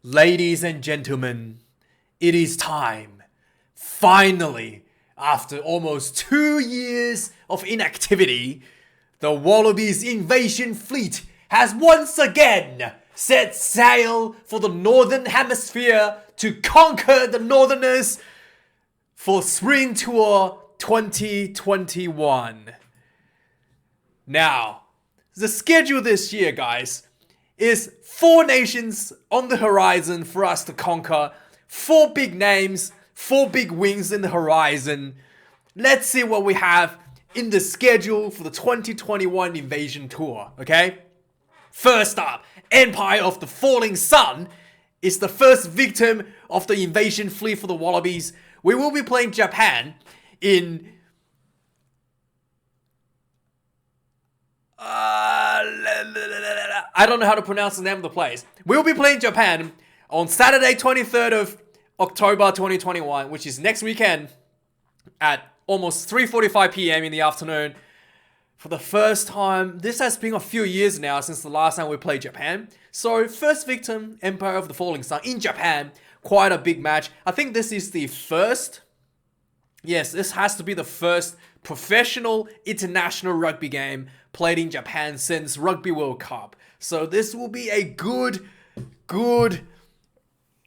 Ladies and gentlemen, it is time. Finally, after almost 2 years of inactivity, the Wallabies invasion fleet has once again set sail for the Northern Hemisphere to conquer the Northerners for Spring Tour 2021. Now, the schedule this year, guys, is 4 nations on the horizon for us to conquer. 4 big names, 4 big wings in the horizon. Let's see what we have in the schedule for the 2021 Invasion Tour, okay? First up, Empire of the Falling Sun is the first victim of the invasion fleet for the Wallabies. We will be playing Japan in I don't know how to pronounce the name of the place. We'll be playing Japan on Saturday, 23rd of October 2021, which is next weekend at almost 3:45 p.m. in the afternoon. For the first time, this has been a few years now since the last time we played Japan. So, first victim, Empire of the Falling Sun in Japan. Quite a big match. I think this is the first. Yes, this has to be the first professional international rugby game played in Japan since Rugby World Cup. So this will be a good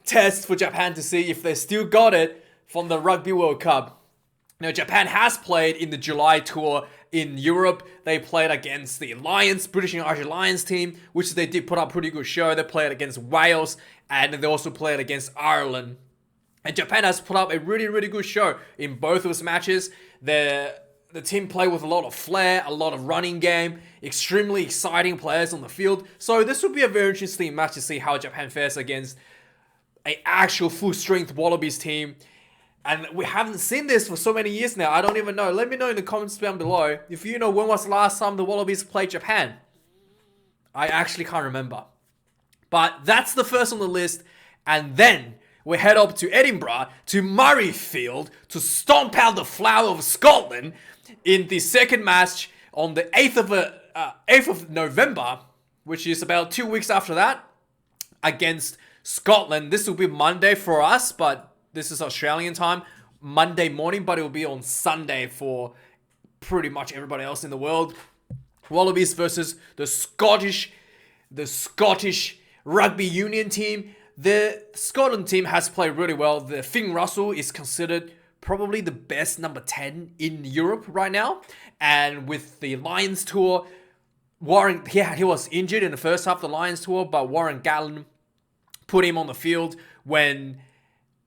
test for Japan to see if they still got it from the Rugby World Cup. Now, Japan has played in the July tour in Europe. They played against the Lions, British and Irish Lions team, which they did put up a pretty good show. They played against Wales, and they also played against Ireland. And Japan has put up a really good show in both of those matches. The team played with a lot of flair, a lot of running game, extremely exciting players on the field. So this will be a very interesting match to see how Japan fares against an actual full-strength Wallabies team. And we haven't seen this for so many years now. I don't even know. Let me know in the comments down below if you know when was the last time the Wallabies played Japan. I actually can't remember. But that's the first on the list. And then we head up to Edinburgh, to Murrayfield, to stomp out the flower of Scotland in the second match on the 8th of November, which is about 2 weeks after that, against Scotland. This will be Monday for us, but this is Australian time, Monday morning, but it will be on Sunday for pretty much everybody else in the world. Wallabies versus the Scottish Rugby Union team. The Scotland team has played really well. The Finn Russell is considered probably the best number 10 in Europe right now. And with the Lions tour, Warren, he was injured in the first half of the Lions tour, but Warren Gatland put him on the field when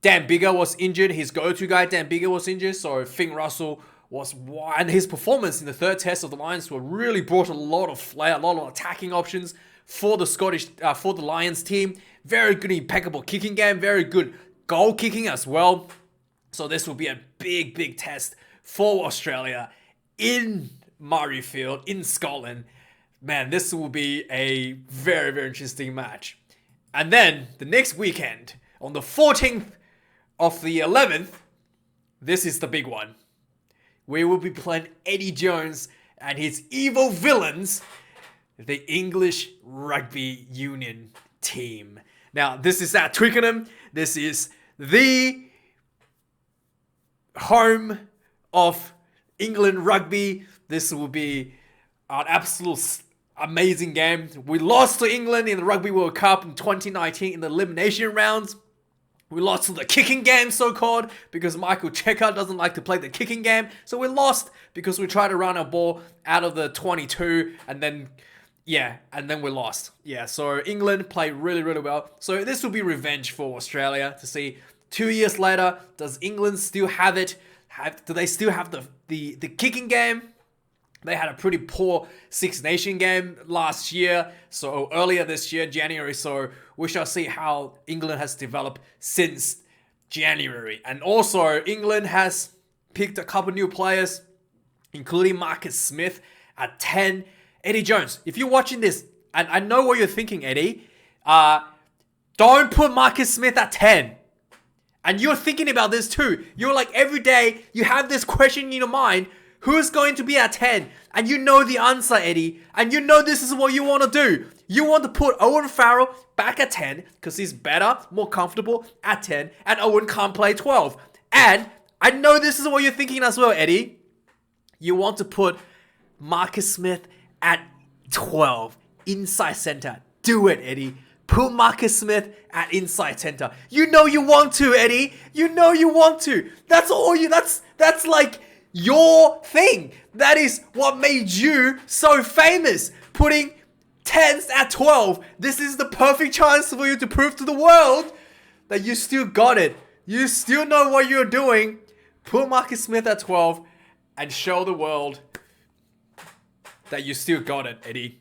Dan Biggar was injured. His go-to guy, Dan Biggar, was injured. So Finn Russell was, and his performance in the third test of the Lions tour really brought a lot of flair, a lot of attacking options for the Lions team. Very good, impeccable kicking game. Very good goal kicking as well. So this will be a big test for Australia in Murrayfield, in Scotland. Man, this will be a very interesting match. And then, the next weekend, on the 14th of the 11th, this is the big one. We will be playing Eddie Jones and his evil villains, the English Rugby Union team. Now, this is at Twickenham. This is the home of England rugby. This will be an absolute amazing game. We lost to England in the Rugby World Cup in 2019 in the elimination rounds. We lost to the kicking game, so-called, because Michael Cheika doesn't like to play the kicking game. So we lost because we tried to run our ball out of the 22 and then we lost. Yeah, so England played really well. So this will be revenge for Australia to see 2 years later, does England still have it? Do they still have the kicking game? They had a pretty poor Six Nation game last year, so earlier this year, January. So we shall see how England has developed since January. And also, England has picked a couple new players, including Marcus Smith at 10. Eddie Jones, if you're watching this, and I know what you're thinking, Eddie, don't put Marcus Smith at 10. And you're thinking about this too. You're like, every day, you have this question in your mind, Who's going to be at 10? And you know the answer, Eddie. And you know this is what you want to do. You want to put Owen Farrell back at 10 because he's better, more comfortable at 10. And Owen can't play 12. And I know this is what you're thinking as well, Eddie. You want to put Marcus Smith at 12. Inside center. Do it, Eddie. Put Marcus Smith at inside center. You know you want to, Eddie. You know you want to. That's all you... That's like your thing. That is what made you so famous. Putting 10s at 12. This is the perfect chance for you to prove to the world that you still got it. You still know what you're doing. Put Marcus Smith at 12 and show the world that you still got it, Eddie.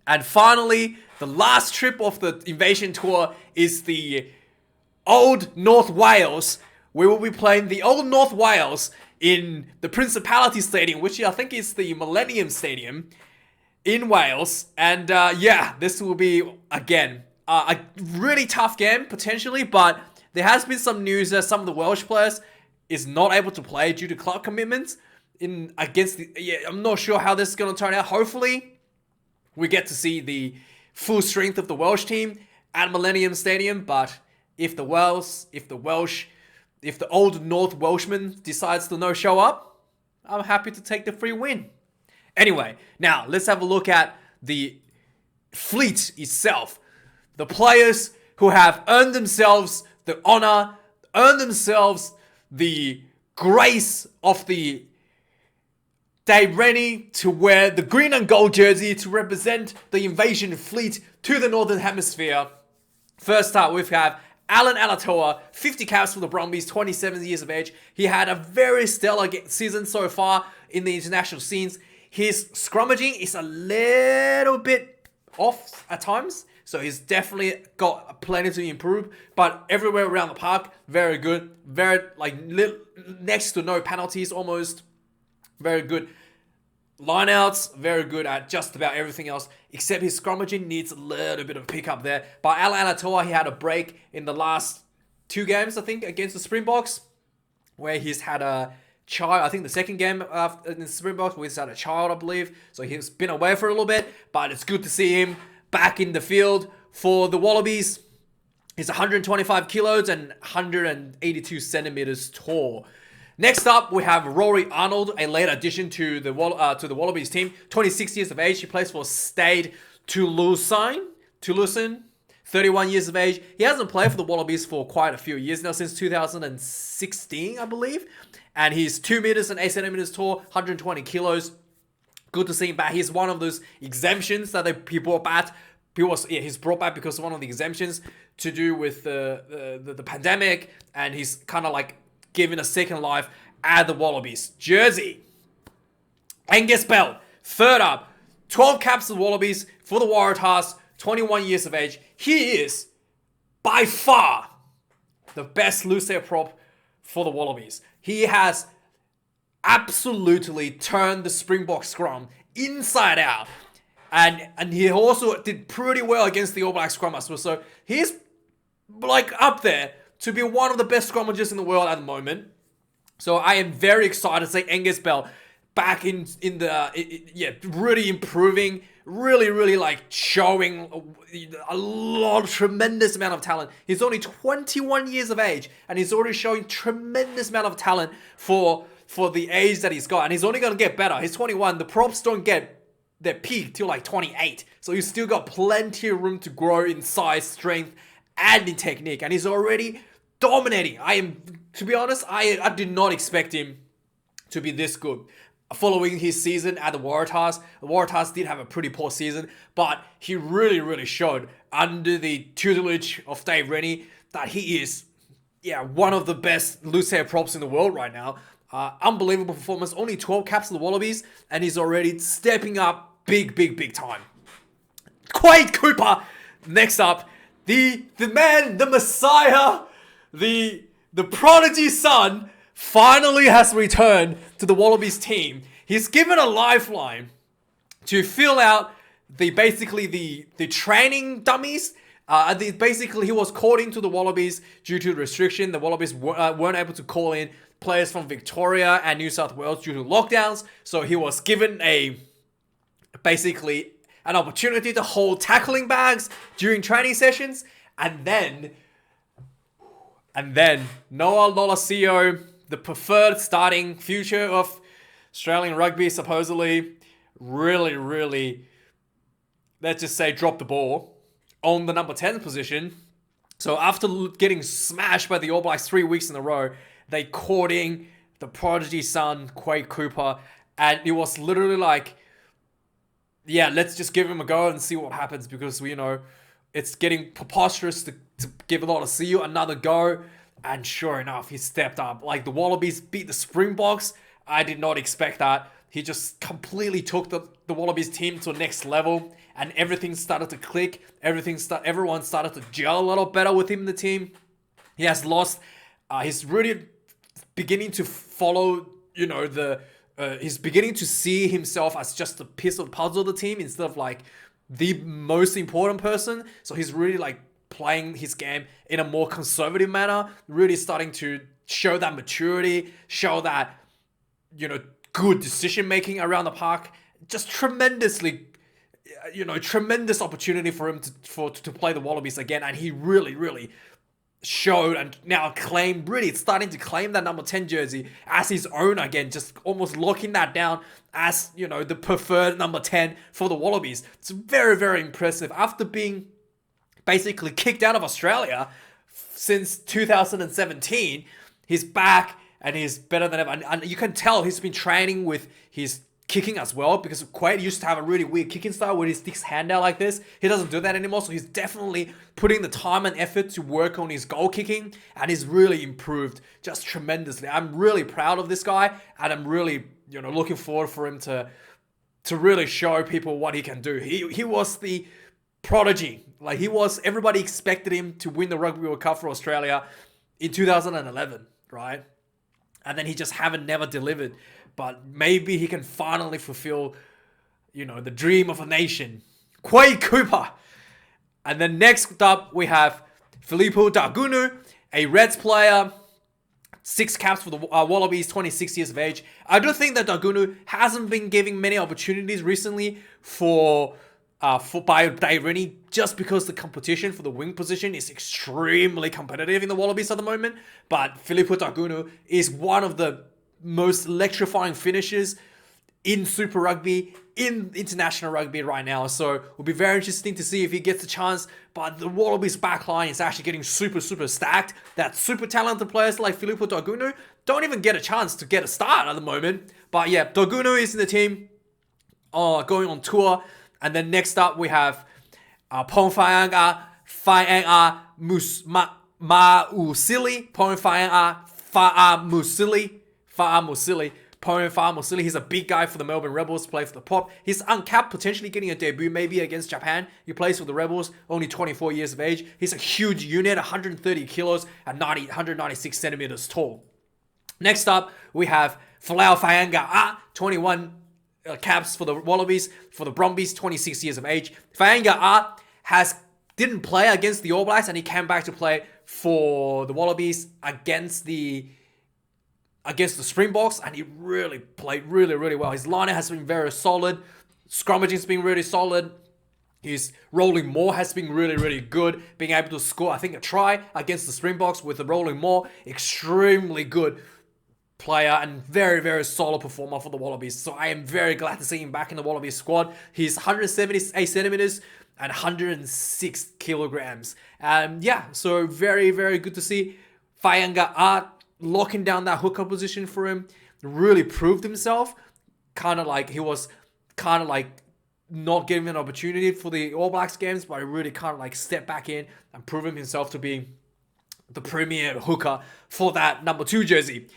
And finally, the last trip of the Invasion Tour is the Old North Wales. We will be playing the Old North Wales in the Principality Stadium, which I think is the Millennium Stadium in Wales. And yeah, this will be, again, a really tough game, potentially. But there has been some news that some of the Welsh players is not able to play due to club commitments against the... Yeah, I'm not sure how this is going to turn out. Hopefully, we get to see the full strength of the Welsh team at Millennium Stadium. But if the Old North Welshman decides to no show up, I'm happy to take the free win. Anyway, now let's have a look at the fleet itself. The players who have earned themselves the honor, earned themselves the grace of the Dave Rennie to wear the green and gold jersey to represent the invasion fleet to the Northern Hemisphere. First up, we have Alan Alatoa, 50 caps for the Brumbies, 27 years of age. He had a very stellar season so far in the international scenes. His scrummaging is a little bit off at times, so he's definitely got plenty to improve. But everywhere around the park, very good. Very, next to no penalties almost. Very good lineouts, very good at just about everything else, except his scrummaging needs a little bit of pickup there. But Alan Alatoa, he had a break in the last 2 games, I think, against the Springboks, where he's had a child. I think the second game in the Springboks, where he's had a child, I believe. So he's been away for a little bit, but it's good to see him back in the field for the Wallabies. He's 125 kilos and 182 centimeters tall. Next up, we have Rory Arnold, a late addition to the Wallabies team. 26 years of age. He plays for Stade Toulousain. 31 years of age. He hasn't played for the Wallabies for quite a few years now, since 2016, I believe. And he's 2 meters and 8 centimeters tall, 120 kilos. Good to see him back. He's one of those exemptions that he brought back. He's brought back because of one of the exemptions to do with the pandemic. And he's kind of like given a second life at the Wallabies jersey. Angus Bell, third up, 12 caps for the Wallabies for the Waratahs, 21 years of age. He is by far the best loose air prop for the Wallabies. He has absolutely turned the Springbok scrum inside out. And he also did pretty well against the All Black scrum as well. So he's like up there to be one of the best scrummagers in the world at the moment. So I am very excited to see Angus Bell back really improving, really like showing a tremendous amount of talent. He's only 21 years of age, and he's already showing tremendous amount of talent for the age that he's got. And he's only going to get better. He's 21. The props don't get their peak till like 28. So he's still got plenty of room to grow in size, strength, and in technique. And he's already dominating. To be honest, I did not expect him to be this good. Following his season at the Waratahs, did have a pretty poor season, but he really showed under the tutelage of Dave Rennie that he is, one of the best loose hair props in the world right now. Unbelievable performance. Only 12 caps for the Wallabies, and he's already stepping up big time. Quade Cooper, next up, the man, the Messiah, the prodigy son, finally has returned to the Wallabies team. He's given a lifeline to fill out the training dummies. He was called into the Wallabies due to restriction. The Wallabies weren't able to call in players from Victoria and New South Wales due to lockdowns. So he was given basically an opportunity to hold tackling bags during training sessions. And then Noah Lolesio, the preferred starting future of Australian rugby, supposedly really, let's just say, dropped the ball on the number 10 position. So after getting smashed by the All Blacks 3 weeks in a row, they caught in the prodigy son, Quade Cooper, and it was literally like, yeah, let's just give him a go and see what happens, because it's getting preposterous to give Lolesio another go. And sure enough, he stepped up. Like, the Wallabies beat the Springboks. I did not expect that. He just completely took the Wallabies team to the next level, and everything started to click. Everyone started to gel a little better with him in the team. He has lost. He's really beginning to follow. He's beginning to see himself as just a piece of the puzzle of the team instead of like the most important person. So he's really like playing his game in a more conservative manner. Really starting to show that maturity, show that good decision making around the park. Just tremendous opportunity for him to play the Wallabies again, and he really showed and now starting to claim that number 10 jersey as his own again, just almost locking that down as the preferred number 10 for the Wallabies. It's very impressive. After being basically kicked out of Australia since 2017, he's back. And he's better than ever. And you can tell he's been training with his kicking as well, because Quade used to have a really weird kicking style where he sticks hand out like this. He doesn't do that anymore. So he's definitely putting the time and effort to work on his goal kicking. And he's really improved just tremendously. I'm really proud of this guy. And I'm really, looking forward for him to really show people what he can do. He was the prodigy. Like, everybody expected him to win the Rugby World Cup for Australia in 2011, right? And then he just never delivered. But maybe he can finally fulfill, the dream of a nation. Quade Cooper. And then next up, we have Filippo Daugunu, a Reds player. 6 caps for the Wallabies, 26 years of age. I do think that Daugunu hasn't been given many opportunities recently by Daireni, just because the competition for the wing position is extremely competitive in the Wallabies at the moment. But Filippo Daugunu is one of the most electrifying finishers in Super Rugby, in international rugby right now. So it'll be very interesting to see if he gets a chance. But the Wallabies backline is actually getting super stacked. That super talented players like Filippo Daugunu don't even get a chance to get a start at the moment. But yeah, Daugunu is in the team, going on tour. And then next up, we have Pong Fa'anga Ma'usili. Pong Fa'amusili. Pong Fa'amusili. He's a big guy for the Melbourne Rebels, plays for the Pop. He's uncapped, potentially getting a debut maybe against Japan. He plays for the Rebels, only 24 years of age. He's a huge unit, 130 kilos and 196 centimeters tall. Next up, we have Folau Fa'anga 21 caps for the Wallabies, for the Brumbies, 26 years of age. Fa'anga didn't play against the All Blacks, and he came back to play for the Wallabies against the Springboks, and he really played really well. His liner has been very solid. Scrummaging has been really solid. His rolling maul has been really good. Being able to score, I think, a try against the Springboks with the rolling maul. Extremely good player and very solid performer for the Wallabies. So I am very glad to see him back in the Wallabies squad. He's 178 centimeters and 106 kilograms. So very good to see Fa'anga locking down that hooker position for him. Really proved himself. He was not given an opportunity for the All Blacks games, but he really stepped back in and proven himself to be the premier hooker for that number 2 jersey.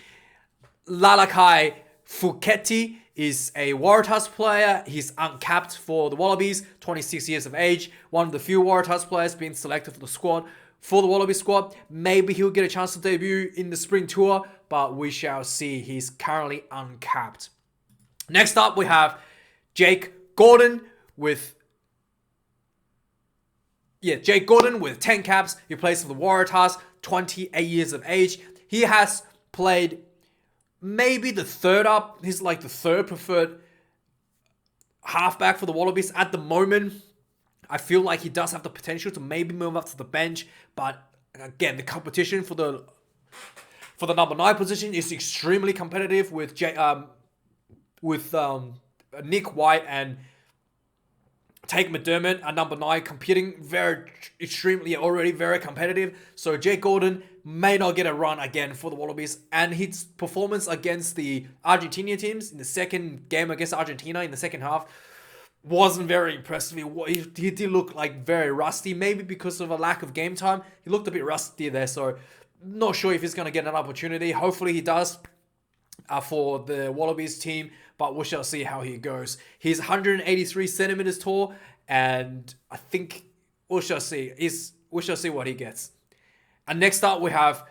Lalakai Fuketi is a Waratahs player. He's uncapped for the Wallabies, 26 years of age. One of the few Waratahs players being selected for the squad, for the Wallabies squad. Maybe he'll get a chance to debut in the spring tour, but we shall see. He's currently uncapped. Next up, we have Jake Gordon with 10 caps. He plays for the Waratahs, 28 years of age. He has played maybe the third up. He's like the third preferred halfback for the Wallabies at the moment. I feel like he does have the potential to maybe move up to the bench, but again, the competition for the number 9 position is extremely competitive with Nick White and Take McDermott at number 9 competing already very competitive. So Jake Gordon may not get a run again for the Wallabies, and his performance against the Argentinian teams in the second game against Argentina in the second half wasn't very impressive. He did look like very rusty, maybe because of a lack of game time. He looked a bit rusty there, so not sure if he's going to get an opportunity. Hopefully he does for the Wallabies team, but we shall see how he goes. He's 183 centimeters tall, and I think we shall see. We shall see what he gets. And next up, we have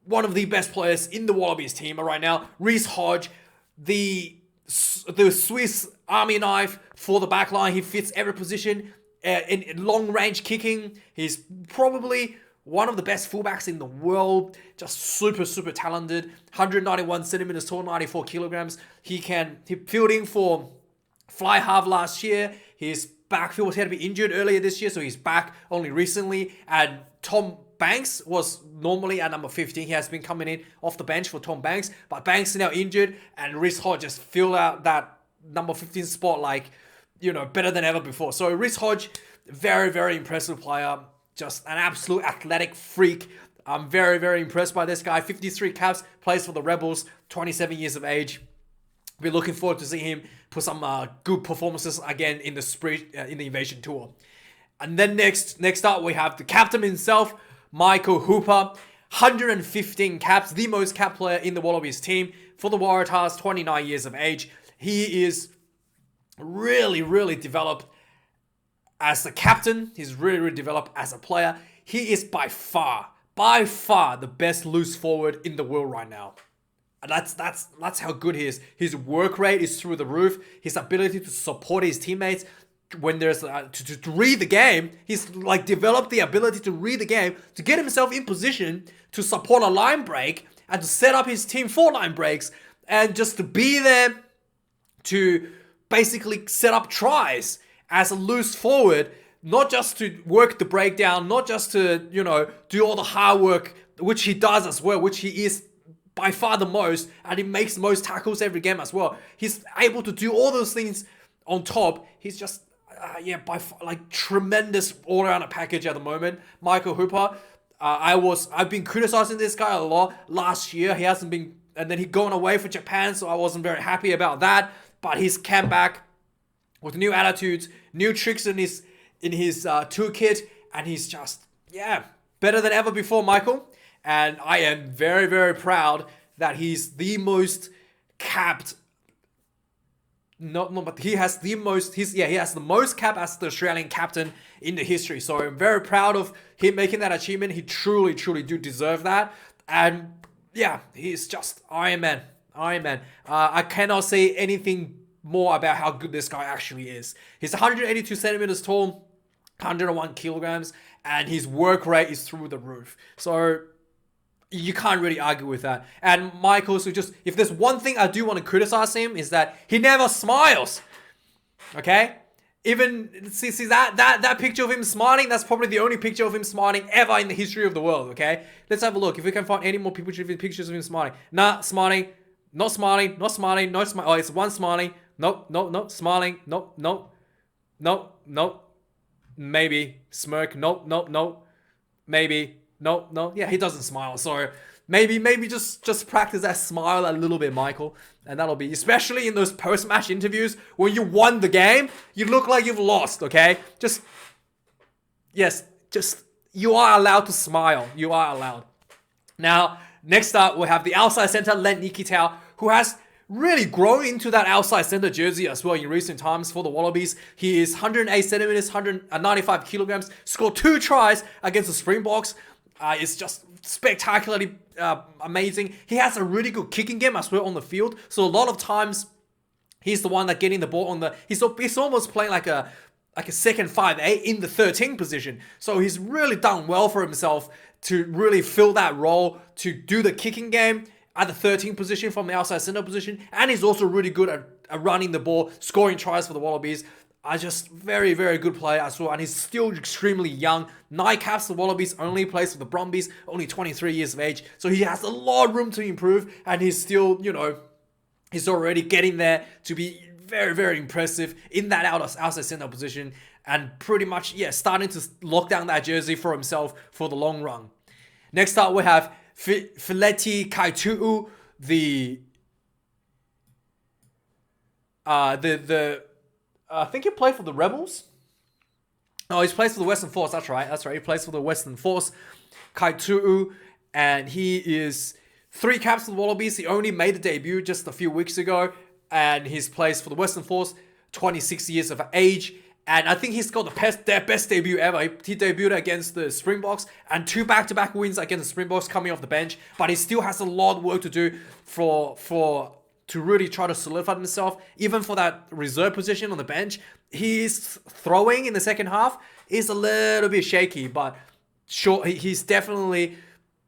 one of the best players in the Wallabies team right now, Reece Hodge, the Swiss Army knife for the back line. He fits every position. In long-range kicking, he's probably one of the best fullbacks in the world. Just super, super talented. 191 centimeters tall, 94 kilograms. He fielding for fly half last year. His backfield had to be injured earlier this year, so he's back only recently. And Tom Banks was normally at number 15. He has been coming in off the bench for Tom Banks, but Banks is now injured, and Reece Hodge just filled out that number 15 spot better than ever before. So Reece Hodge, very, very impressive player. Just an absolute athletic freak. I'm very, very impressed by this guy. 53 caps, plays for the Rebels, 27 years of age. We're looking forward to see him put some good performances again in the Invasion Tour. And then next up, we have the captain himself, Michael Hooper. 115 caps, the most cap player in the Wallabies team. For the Waratahs, 29 years of age. He is really, really developed as a captain. He's really, really developed as a player. He is by far the best loose forward in the world right now. And that's how good he is. His work rate is through the roof. His ability to support his teammates when there's to read the game. He's developed the ability to read the game, to get himself in position to support a line break and to set up his team for line breaks, and just to be there to basically set up tries as a loose forward, not just to work the breakdown, not just to, do all the hard work, which he does as well, which he is by far the most, and he makes most tackles every game as well. He's able to do all those things on top. He's just, by far, tremendous all-around package at the moment. Michael Hooper, I've been criticizing this guy a lot last year. He hasn't been, and then he'd gone away for Japan, so I wasn't very happy about that. But he's come back with new attitudes, new tricks in his toolkit, and he's just, better than ever before, Michael. And I am very, very proud that he's the most capped. But he has the most. He has the most cap as the Australian captain in the history. So I'm very proud of him making that achievement. He truly, truly do deserve that. And he's just Iron Man. I cannot say anything more about how good this guy actually is. He's 182 centimeters tall, 101 kilograms, and his work rate is through the roof. So you can't really argue with that. And Michael, so if there's one thing I do want to criticize him, is that he never smiles. Okay? Even see that picture of him smiling, that's probably the only picture of him smiling ever in the history of the world. Okay? Let's have a look if we can find any more pictures of him smiling. Nah, smiling, not smiling, not smiling, no smile. Oh, it's one smiling. Nope, smiling. Nope. Maybe smirk. Nope. Maybe. No. Yeah, he doesn't smile. So maybe just practice that smile a little bit, Michael. And that'll be, especially in those post-match interviews when you won the game, you look like you've lost, okay? Just you are allowed to smile. You are allowed. Now, next up, we have the outside center, Len Nikitau, who has really grown into that outside center jersey as well in recent times for the Wallabies. He is 108 centimeters, 195 kilograms, scored 2 tries against the Springboks. It's just spectacularly amazing. He has a really good kicking game as well on the field. So a lot of times, he's the one that getting the ball on the. He's almost playing like a second 5'8" in the 13 position. So he's really done well for himself to really fill that role, to do the kicking game. at the 13th position from the outside center position, and he's also really good at running the ball, scoring tries for the Wallabies. Just very, very good player as well, and he's still extremely young. 9 caps for the Wallabies, only plays for the Brumbies, only 23 years of age, so he has a lot of room to improve, and he's still, he's already getting there to be very, very impressive in that outside center position, and pretty much, starting to lock down that jersey for himself for the long run. Next up, we have Fileti Kaitu'u, I think he played for the Rebels. Oh, he plays for the Western Force. That's right. He plays for the Western Force. Kaitu'u, and he is 3 caps for the Wallabies. He only made the debut just a few weeks ago, and he's plays for the Western Force, 26 years of age. And I think he's got their best debut ever. He debuted against the Springboks, and 2 back-to-back wins against the Springboks coming off the bench. But he still has a lot of work to do to really try to solidify himself. Even for that reserve position on the bench, his throwing in the second half is a little bit shaky, but sure, he's definitely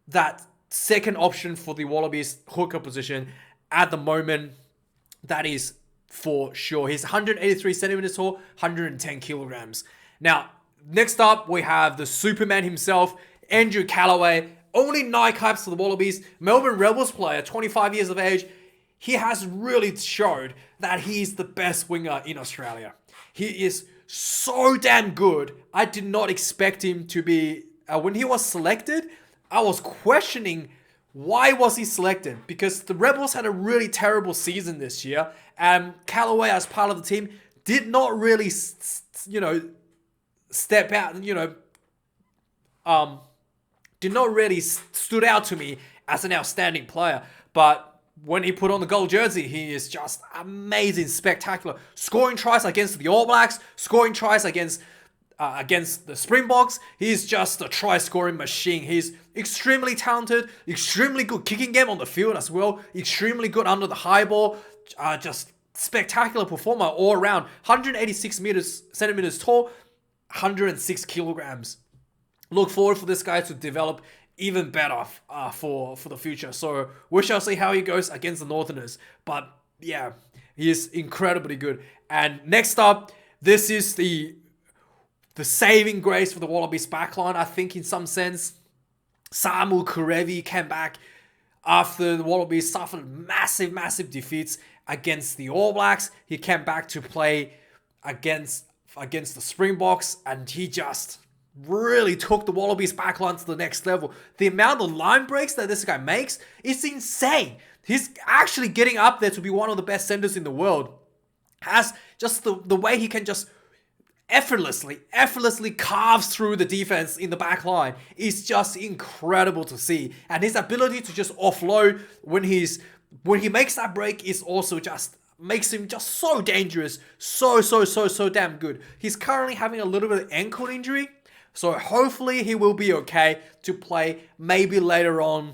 that second option for the Wallabies hooker position at the moment. That is for sure. He's 183 centimeters tall, 110 kilograms. Now, next up, we have the Superman himself, Andrew Callaway. Only 9 caps for the Wallabies. Melbourne Rebels player, 25 years of age. He has really showed that he's the best winger in Australia. He is so damn good. I did not expect him to be... when he was selected, I was questioning why was he selected, because the Rebels had a really terrible season this year, and Callaway, as part of the team, did not really, step out, did not really stood out to me as an outstanding player. But when he put on the gold jersey, he is just amazing, spectacular. Scoring tries against the All Blacks, scoring tries against the Springboks. He's just a try-scoring machine. He's extremely talented, extremely good kicking game on the field as well, extremely good under the high ball. Just spectacular performer all around. 186 centimeters tall, 106 kilograms. Look forward for this guy to develop even better for the future. So we shall see how he goes against the Northerners. But yeah, he is incredibly good. And next up, this is the saving grace for the Wallabies backline, I think, in some sense. Samu Kurevi came back after the Wallabies suffered massive defeats against the All Blacks. He came back to play against the Springboks, and he just really took the Wallabies backline to the next level. The amount of line breaks that this guy makes is insane. He's actually getting up there to be one of the best centers in the world. Has just the way he can just effortlessly carves through the defense in the back line is just incredible to see. And his ability to just offload when he makes that break is also just makes him just so dangerous, so damn good. He's currently having a little bit of ankle injury, so hopefully he will be okay to play maybe later on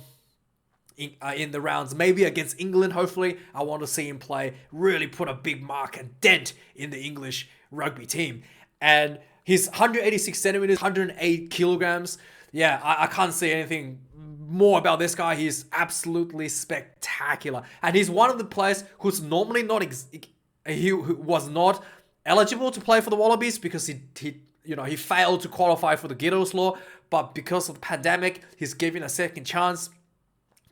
in the rounds, maybe against England. Hopefully, I want to see him play, really put a big mark and dent in the English rugby team. And he's 186 centimeters, 108 kilograms. Yeah, I can't say anything more about this guy. He's absolutely spectacular. And he's one of the players who's normally who was not eligible to play for the Wallabies because he failed to qualify for the Giddos Law. But because of the pandemic, he's given a second chance,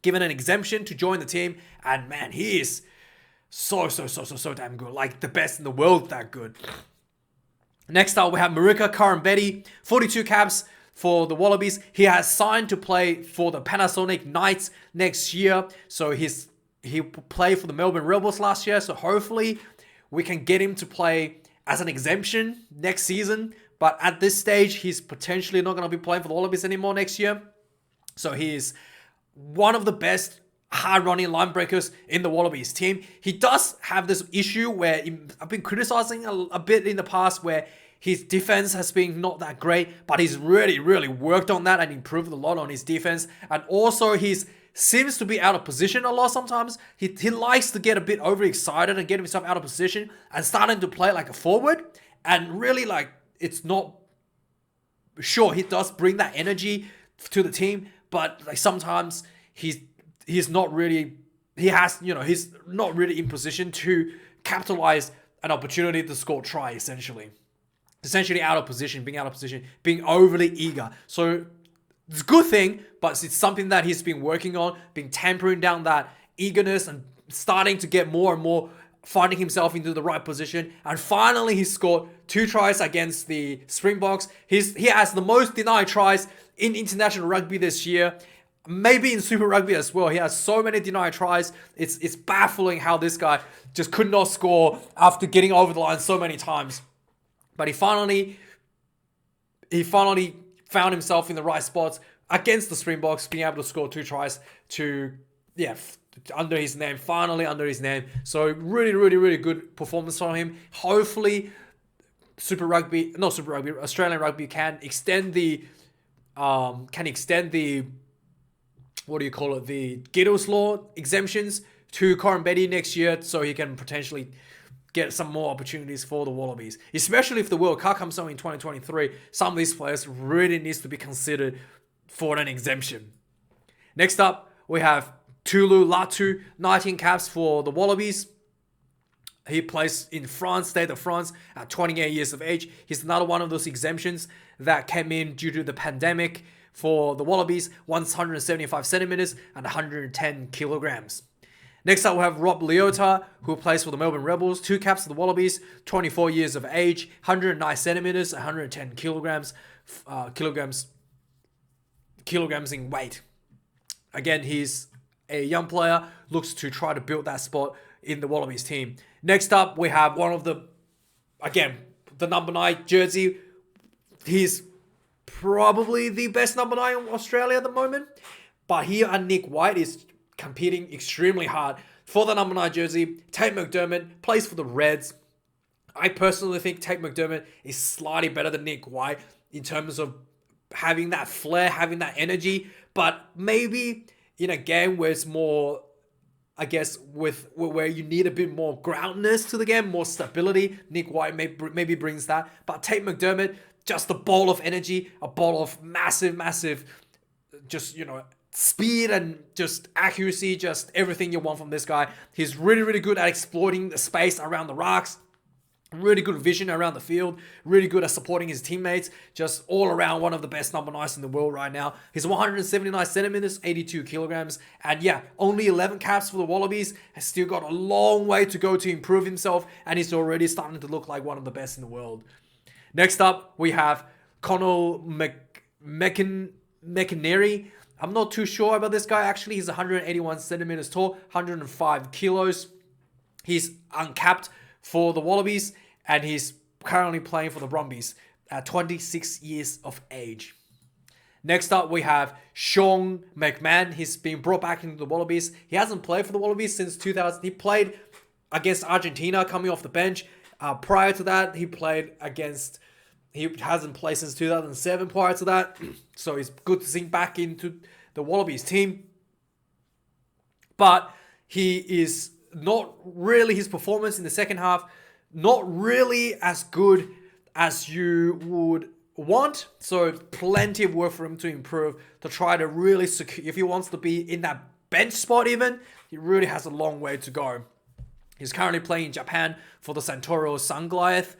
given an exemption to join the team. And man, he is so damn good. Like the best in the world that good. Next up, we have Marika Karambeti, 42 caps for the Wallabies. He has signed to play for the Panasonic Knights next year. So he played for the Melbourne Rebels last year. So hopefully we can get him to play as an exemption next season. But at this stage, he's potentially not going to be playing for the Wallabies anymore next year. So he is one of the best hard-running line breakers in the Wallabies team. He does have this issue where I've been criticizing a bit in the past where his defense has been not that great, but he's really worked on that and improved a lot on his defense. And also he seems to be out of position a lot sometimes. He likes to get a bit overexcited and get himself out of position and starting to play like a forward. And really it's not... Sure, he does bring that energy to the team, but sometimes he he's not really he's not really in position to capitalize an opportunity to score try, essentially out of position, being overly eager. So it's a good thing, but it's something that he's been working on, been tempering down that eagerness and starting to get more and more, finding himself into the right position. And finally, he scored 2 tries against the Springboks. He has the most denied tries in international rugby this year. Maybe in Super Rugby as well. He has so many denied tries. It's baffling how this guy just could not score after getting over the line so many times. But he finally found himself in the right spots against the Springboks, being able to score 2 tries under his name. So really good performance from him. Hopefully, Australian rugby can extend the the Giddels Law exemptions to Corambetti next year, so he can potentially get some more opportunities for the Wallabies. Especially if the World Cup comes on in 2023, some of these players really needs to be considered for an exemption. Next up, we have Tulu Latu, 19 caps for the Wallabies. He plays in France, State of France, at 28 years of age. He's another one of those exemptions that came in due to the pandemic for the Wallabies, 175 centimeters and 110 kilograms. Next up, we have Rob Leota, who plays for the Melbourne Rebels. 2 caps for the Wallabies, 24 years of age, 109 centimeters, 110 kilograms in weight. Again, he's a young player, looks to try to build that spot in the Wallabies team. Next up, we have the number 9 jersey. He's probably the best number 9 in Australia at the moment. But here, Nick White is competing extremely hard for the number 9 jersey. Tate McDermott plays for the Reds. I personally think Tate McDermott is slightly better than Nick White in terms of having that flair, having that energy. But maybe in a game where it's more, where you need a bit more groundness to the game, more stability, Nick White maybe brings that. But Tate McDermott, just a ball of energy, a ball of massive, speed and just accuracy, just everything you want from this guy. He's really good at exploiting the space around the rocks. Really good vision around the field. Really good at supporting his teammates. Just all around one of the best number 9s in the world right now. He's 179 centimeters, 82 kilograms. And only 11 caps for the Wallabies. Has still got a long way to go to improve himself. And he's already starting to look like one of the best in the world. Next up, we have Connell McInerney. I'm not too sure about this guy. Actually, he's 181 centimeters tall, 105 kilos. He's uncapped for the Wallabies, and he's currently playing for the Brumbies at 26 years of age. Next up, we have Sean McMahon. He's been brought back into the Wallabies. He hasn't played for the Wallabies since 2000. He played against Argentina coming off the bench. Prior to that, he hasn't played since 2007 prior to that. So it's good to see him back into the Wallabies team. But he is not really, his performance in the second half, not really as good as you would want. So plenty of work for him to improve, to try to really secure. If he wants to be in that bench spot even, he really has a long way to go. He's currently playing in Japan for the Santoro Sun Goliath,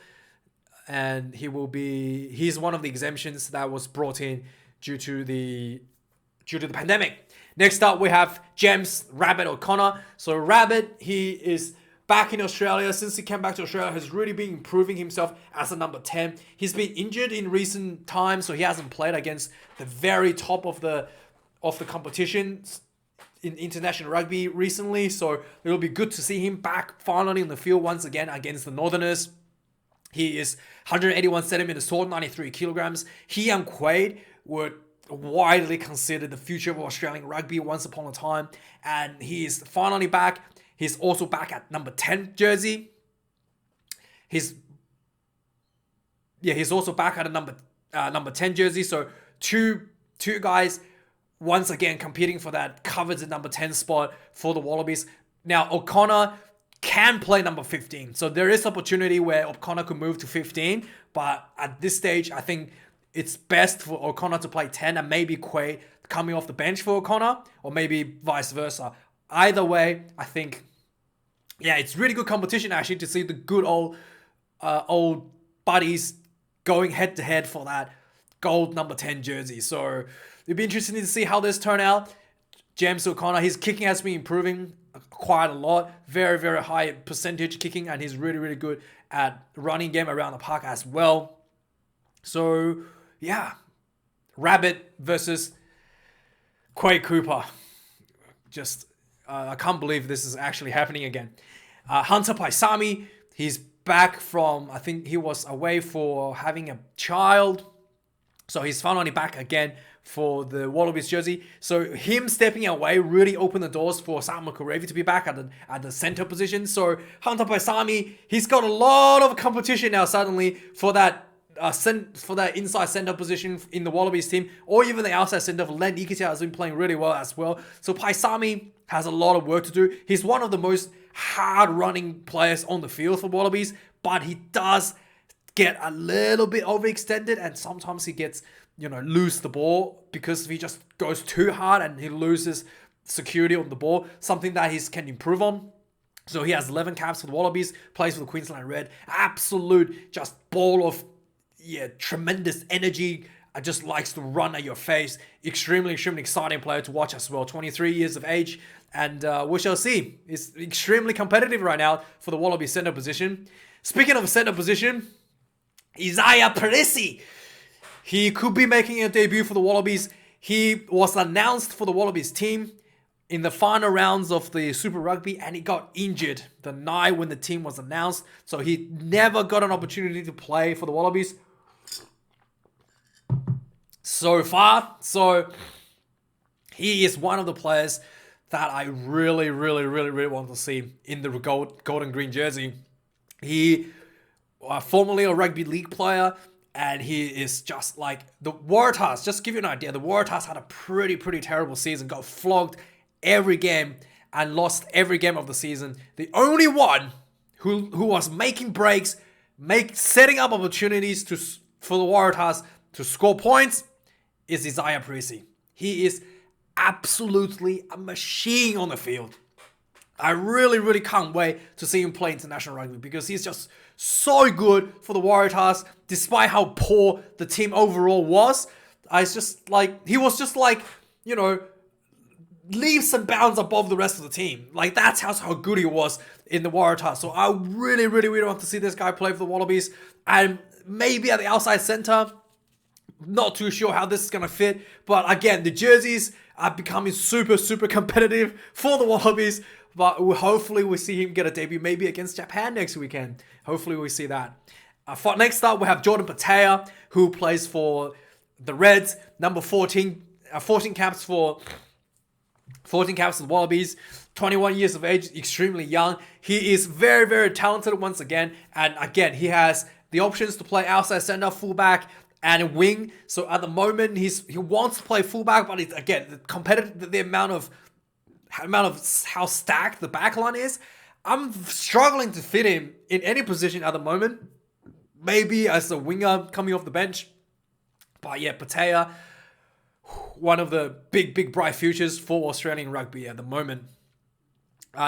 and he's one of the exemptions that was brought in due to the pandemic. Next up, we have James Rabbit O'Connor. So Rabbit, he is back in Australia. Since he came back to Australia, has really been improving himself as a number 10. He's been injured in recent times, so he hasn't played against the very top of the competition in international rugby recently. So it'll be good to see him back finally in the field once again against the Northerners. He is 181 centimeters tall, 93 kilograms. He and Quaid were widely considered the future of Australian rugby once upon a time, and he is finally back. He's also back at number 10 jersey. He's also back at a number 10 jersey. So two guys once again competing for that coveted number 10 spot for the Wallabies. Now O'Connor can play number 15, so there is opportunity where O'Connor could move to 15, but at this stage I think it's best for O'Connor to play 10 and maybe Quay coming off the bench for O'Connor, or maybe vice versa. Either way, I think, yeah, it's really good competition actually to see the good old buddies going head to head for that gold number 10 jersey. So it'll be interesting to see how this turn out. James O'Connor, his kicking has been improving quite a lot. Very, very high percentage kicking, and he's really, really good at running game around the park as well. So, yeah. Rabbit versus Quade Cooper. Just, I can't believe this is actually happening again. Hunter Paisami, he's back from, I think he was away for having a child. So he's finally back again for the Wallabies jersey. So him stepping away really opened the doors for Sam Makarevi to be back at the center position. So Hunter Paisami, he's got a lot of competition now suddenly for that inside center position in the Wallabies team, or even the outside center. Len Ikitau has been playing really well as well. So Paisami has a lot of work to do. He's one of the most hard-running players on the field for Wallabies, but he does get a little bit overextended, and sometimes he gets, lose the ball because he just goes too hard and he loses security on the ball, something that he can improve on. So he has 11 caps for the Wallabies, plays for the Queensland Red. Absolute just ball of, tremendous energy. Just likes to run at your face. Extremely, extremely exciting player to watch as well. 23 years of age, and we shall see. He's extremely competitive right now for the Wallabies center position. Speaking of center position, Isaiah Parisi. He could be making a debut for the Wallabies. He was announced for the Wallabies team in the final rounds of the Super Rugby, and he got injured the night when the team was announced. So he never got an opportunity to play for the Wallabies so far. So he is one of the players that I really, really, really, really want to see in the gold and green jersey. He formerly a rugby league player, and he is just like the Waratahs. Just to give you an idea, the Waratahs had a pretty terrible season, got flogged every game and lost every game of the season. The only one who was making breaks, setting up opportunities for the Waratahs to score points is Isaiah Parisi. He is absolutely a machine on the field. I really, really can't wait to see him play international rugby because he's just so good for the Waratahs, despite how poor the team overall was. He was just like, leaps and bounds above the rest of the team. Like, that's how good he was in the Waratahs. So I really, really, really want to see this guy play for the Wallabies. And maybe at the outside center, not too sure how this is going to fit. But again, the jerseys are becoming super, super competitive for the Wallabies. But hopefully we see him get a debut maybe against Japan next weekend. Hopefully we see that. Next up, we have Jordan Patea, who plays for the Reds. Number 14, 14 caps for the Wallabies. 21 years of age, extremely young. He is very, very talented once again. And again, he has the options to play outside center, fullback, and wing. So at the moment, he wants to play fullback, but it's, again, the amount of how stacked the backline is, I'm struggling to fit him in any position at the moment. Maybe as a winger coming off the bench. But yeah, Patea, one of the big bright futures for Australian rugby at the moment.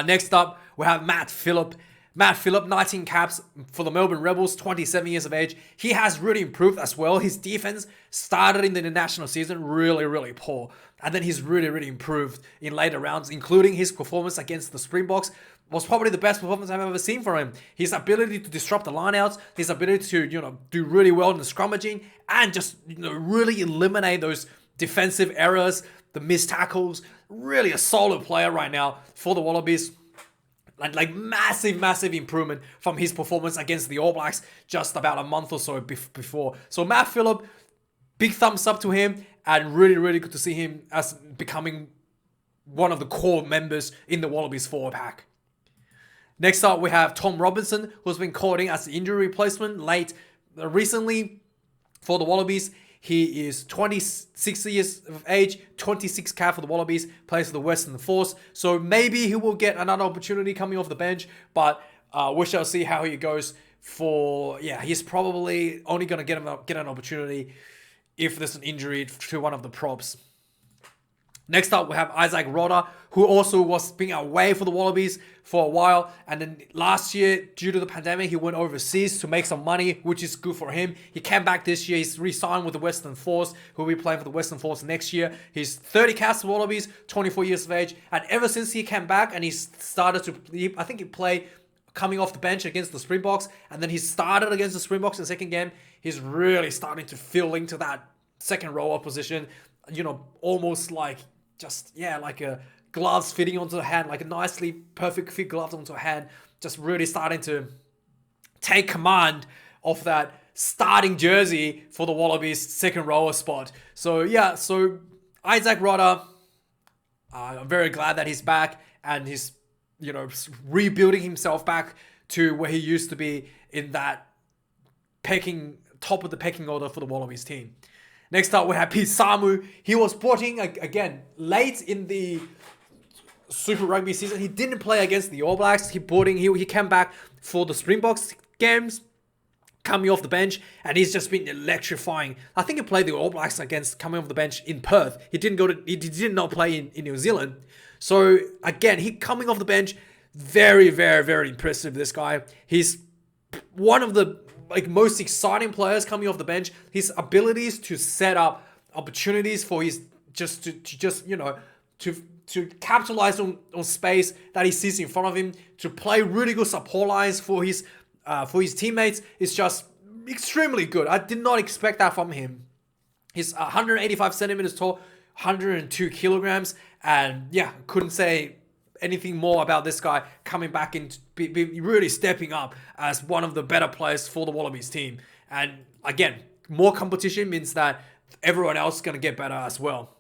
Next up, we have Matt Phillip. Matt Phillip, 19 caps for the Melbourne Rebels, 27 years of age. He has really improved as well. His defense started in the international season really, really poor. And then he's really, really improved in later rounds, including his performance against the Springboks. Was probably the best performance I've ever seen from him. His ability to disrupt the lineouts, his ability to, do really well in the scrummaging, and just, really eliminate those defensive errors, the missed tackles. Really a solid player right now for the Wallabies. Like massive improvement from his performance against the All Blacks just about a month or so before. So Matt Phillip, big thumbs up to him, and really, really good to see him as becoming one of the core members in the Wallabies forward pack. Next up, we have Tom Robinson, who's been called in as the injury replacement recently for the Wallabies. He is 26 years of age, 26 cap for the Wallabies, plays for the Western Force. So maybe he will get another opportunity coming off the bench, but we shall see how he goes he's probably only going to get an opportunity if there's an injury to one of the props. Next up, we have Isaac Rodda, who also was being away for the Wallabies for a while. And then last year, due to the pandemic, he went overseas to make some money, which is good for him. He came back this year. He's re-signed with the Western Force, who will be playing for the Western Force next year. He's 30 caps for Wallabies, 24 years of age. And ever since he came back and he started to, I think he played coming off the bench against the Springboks. And then he started against the Springboks in the second game. He's really starting to fill into that second rower position. Almost like like a gloves fitting onto the hand, like a nicely perfect fit gloves onto a hand, just really starting to take command of that starting jersey for the Wallabies second rower spot. So Isaac Rodda, I'm very glad that he's back and he's, rebuilding himself back to where he used to be in that top of the pecking order for the Wallabies team. Next up, we have Pete Samu. He was brought in, again, late in the Super Rugby season. He didn't play against the All Blacks. He came back for the Springboks games, coming off the bench, and he's just been electrifying. I think he played the All Blacks coming off the bench in Perth. He did not play in New Zealand. So, again, he coming off the bench, very, very, very impressive, this guy. He's one of the most exciting players coming off the bench. His abilities to set up opportunities for his to capitalize on space that he sees in front of him, to play really good support lines for his teammates is just extremely good. I did not expect that from him. He's 185 centimeters tall, 102 kilograms, and couldn't say anything more about this guy coming back and be really stepping up as one of the better players for the Wallabies team. And again, more competition means that everyone else is going to get better as well.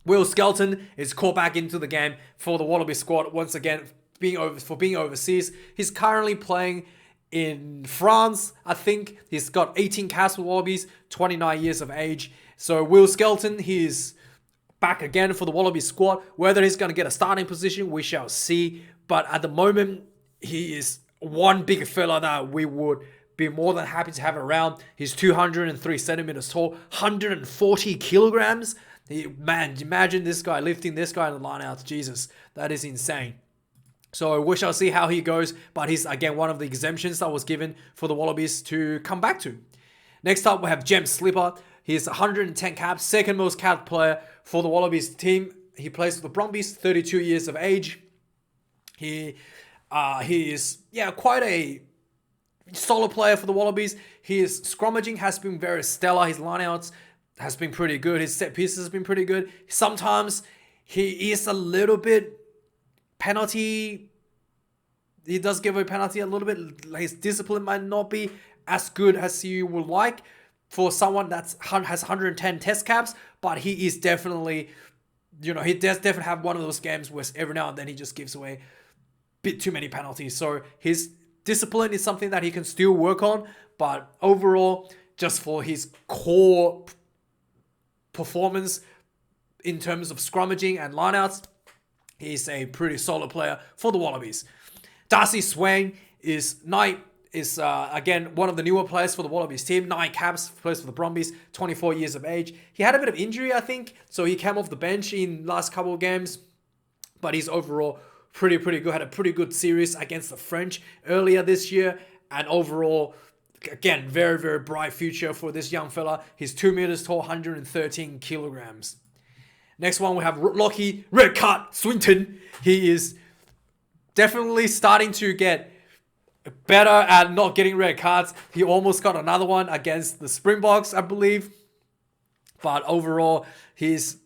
Will Skelton is called back into the game for the Wallabies squad once again, being overseas. He's currently playing in France. I think he's got 18 caps for Wallabies, 29 years of age. So Will Skelton, he's back again for the Wallabies squad. Whether he's going to get a starting position, we shall see. But at the moment, he is one big fella that we would be more than happy to have around. He's 203 centimeters tall, 140 kilograms. Imagine this guy lifting this guy in the line-outs. Jesus, that is insane. So we shall see how he goes. But he's, again, one of the exemptions that was given for the Wallabies to come back to. Next up, we have Jem Slipper. He's 110 caps, second most capped player for the Wallabies team. He plays for the Brumbies, 32 years of age. He is quite a solid player for the Wallabies. His scrummaging has been very stellar. His lineouts has been pretty good. His set pieces has been pretty good. Sometimes he is a little bit penalty. He does give a penalty a little bit. His discipline might not be as good as you would like for someone that has 110 test caps, but he is definitely, he does definitely have one of those games where every now and then he just gives away a bit too many penalties. So his discipline is something that he can still work on, but overall, just for his core performance in terms of scrummaging and lineouts, he's a pretty solid player for the Wallabies. Darcy Swain is again one of the newer players for the Wallabies team. 9 caps, plays for the Brumbies, 24 years of age. He had a bit of injury, I think, so he came off the bench in last couple of games, but he's overall pretty good. Had a pretty good series against the French earlier this year, and overall, again, very, very bright future for this young fella. He's 2 meters tall, 113 kilograms. Next one, we have Lockie Red Card Swinton. He is definitely starting to get better at not getting red cards. He almost got another one against the Springboks, I believe. But overall, he's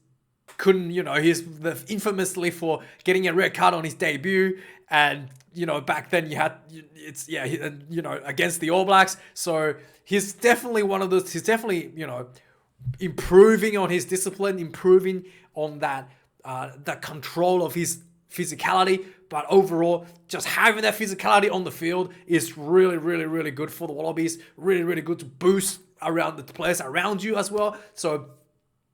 infamously for getting a red card on his debut. And, back then against the All Blacks. So he's definitely one of those, improving on his discipline, improving on that control of his physicality. But overall, just having that physicality on the field is really, really, really good for the Wallabies. Really, really good to boost around the players around you as well. So,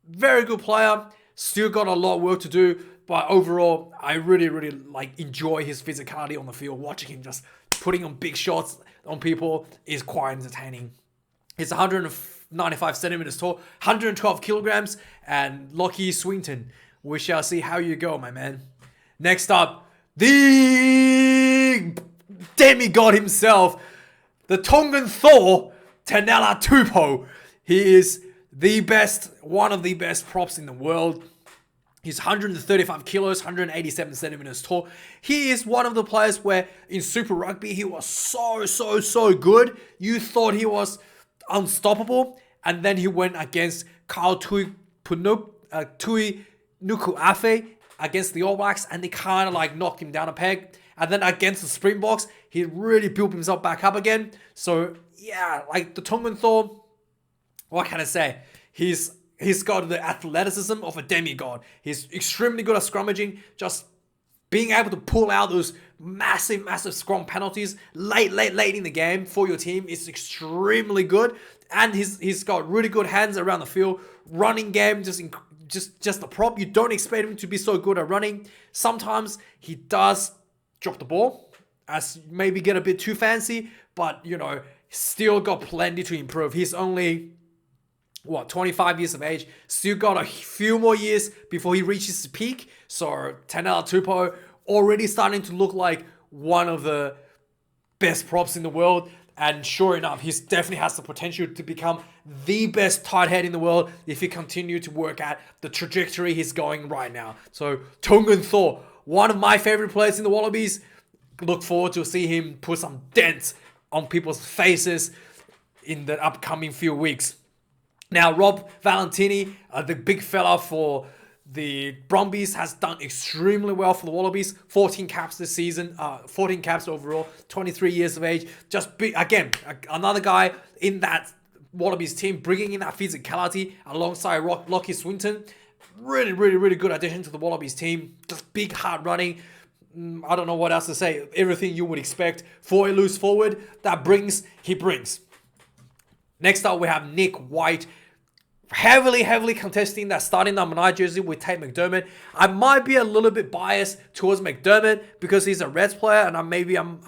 very good player. Still got a lot of work to do. But overall, I really, really enjoy his physicality on the field. Watching him just putting on big shots on people is quite entertaining. He's 195 centimeters tall, 112 kilograms, and Lockie Swinton, We shall see how you go, my man. Next up, the demigod himself, the Tongan Thor, Tanela Tupou. He is the best, one of the best props in the world. He's 135 kilos, 187 centimeters tall. He is one of the players where in Super Rugby, he was so good. You thought he was unstoppable. And then he went against Tui Nuku'afe against the All Blacks, and they kind of like knocked him down a peg. And then against the Springboks, he really built himself back up again. So yeah, like the Tongan Thor, what can I say? He's got the athleticism of a demigod. He's extremely good at scrummaging, just being able to pull out those massive scrum penalties late in the game for your team is extremely good. And he's got really good hands around the field. Running game, just a prop. You don't expect him to be so good at running. Sometimes he does drop the ball, as maybe get a bit too fancy, but you know, still got plenty to improve. He's only 25 years of age, still got a few more years before he reaches his peak. So Tanela Tupou already starting to look like one of the best props in the world. And sure enough, he definitely has the potential to become the best tight head in the world if he continues to work at the trajectory he's going right now. So Tongan Thor, one of my favorite players in the Wallabies. Look forward to see him put some dents on people's faces in the upcoming few weeks. Now, Rob Valentini, the big fella for the Brumbies, has done extremely well for the Wallabies. 14 caps this season, 14 caps overall, 23 years of age. Just big, again, another guy in that Wallabies team, bringing in that physicality alongside Lockie Swinton. Really good addition to the Wallabies team. Just big, hard running. I don't know what else to say. Everything you would expect for a loose forward he brings. Next up, we have Nick White, heavily contesting that starting number 9 jersey with Tate McDermott. I might be a little bit biased towards McDermott because he's a Reds player, and I'm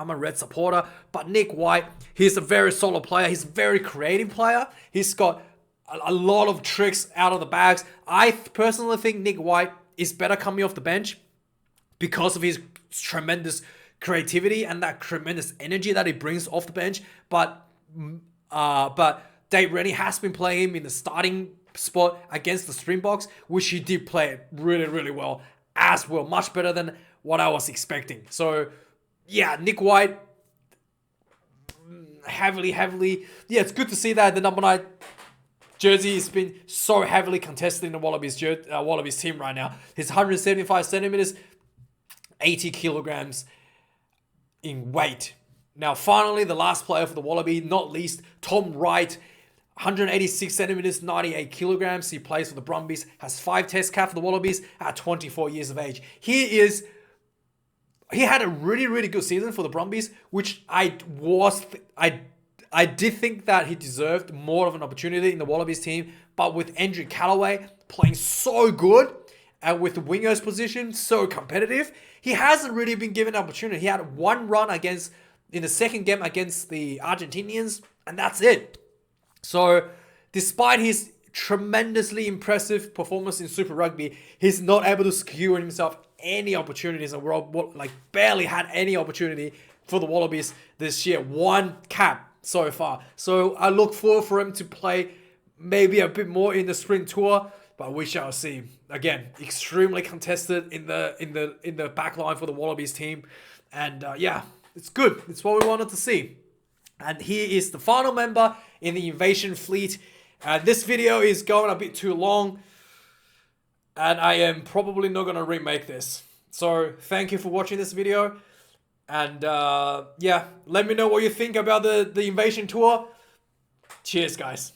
a Reds supporter. But Nick White, he's a very solid player. He's a very creative player. He's got a lot of tricks out of the bags. I personally think Nick White is better coming off the bench because of his tremendous creativity and that tremendous energy that he brings off the bench. But Dave Rennie has been playing him in the starting spot against the Springboks, which he did play really well as well. Much better than what I was expecting. So, yeah, Nick White, heavily. Yeah, it's good to see that the number 9 jersey has been so heavily contested in the Wallabies team right now. He's 175 centimeters, 80 kilograms in weight. Now, finally, the last player for the Wallaby, not least, Tom Wright, 186 centimeters, 98 kilograms. He plays for the Brumbies, has 5 test caps for the Wallabies at 24 years of age. He had a really good season for the Brumbies, which I did think that he deserved more of an opportunity in the Wallabies team, but with Andrew Callaway playing so good and with the wingers position so competitive, he hasn't really been given an opportunity. He had one run in the second game against the Argentinians, and that's it. So, despite his tremendously impressive performance in Super Rugby, he's not able to secure himself any opportunities, and barely had any opportunity for the Wallabies this year. 1 cap so far. So, I look forward for him to play maybe a bit more in the Spring Tour, but we shall see. Again, extremely contested in the back line for the Wallabies team, and yeah. It's good. It's what we wanted to see. And here is the final member in the Invasion Fleet. This video is going a bit too long, and I am probably not going to remake this. So thank you for watching this video. And yeah, let me know what you think about the Invasion Tour. Cheers, guys.